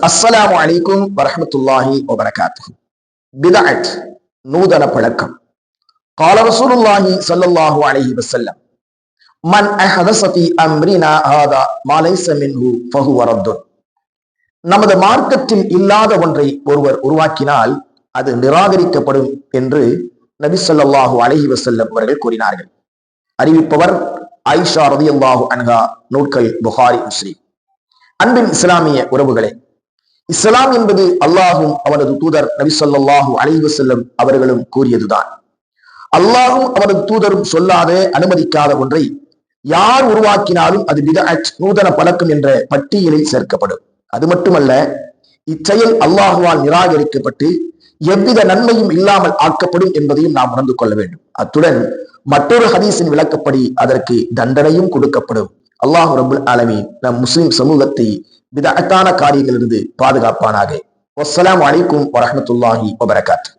அஸ்ஸலாமு அலைக்கும் வரஹ்மத்துல்லாஹி வபரகாத்துஹு. பிதஅத் நூதன பழக்கம். قال رسول الله صلى الله عليه وسلم من احدث في امرنا هذا ما ليس منه فهو رد. நமது மார்க்கத்தில் இல்லாத ஒன்றை ஒருவர் உருவாக்கினால் அது நிராகரிக்கப்படும் என்று நபி ஸல்லல்லாஹு அலைஹி வஸல்லம் அவர்கள் கூறினார்கள். அறிவிப்பவர் ஆயிஷா ரலியல்லாஹு அன்ஹா. நூல்கள் புகாரி, முஸ்லிம். அன்பின் இஸ்லாமிய உறவுகளே, இஸ்லாம் என்பது அல்லாஹும் அவனது தூதர் நபி ஸல்லல்லாஹு அலைஹி வஸல்லம் அவர்களும் கூறியதுதான். அல்லாஹும் அவனது தூதரும் சொல்லாத, அனுமதிக்காத ஒன்றை யார் உருவாக்கினாலும் அது பிதஅத், நூதன பழக்கம் என்ற பட்டியலில் சேர்க்கப்படும். அது மட்டுமல்ல, இச்செயல் அல்லாஹுவால் நிராகரிக்கப்பட்டு எவ்வித நன்மையும் இல்லாமல் ஆக்கப்படும் என்பதையும் நாம் உணர்ந்து கொள்ள வேண்டும். அத்துடன் மற்றொரு ஹதீஸின் விளக்கப்படி அதற்கு தண்டனையும் கொடுக்கப்படும். அல்லாஹ் ரப்புல் ஆலமீன் நம் முஸ்லிம் சமூகத்தை பிதஅத்தான காரியங்களிலிருந்து பாதுகாப்பானாக. வஸ்ஸலாமு அலைக்கும் வரஹ்மத்துல்லாஹி வபரகாத்துஹு.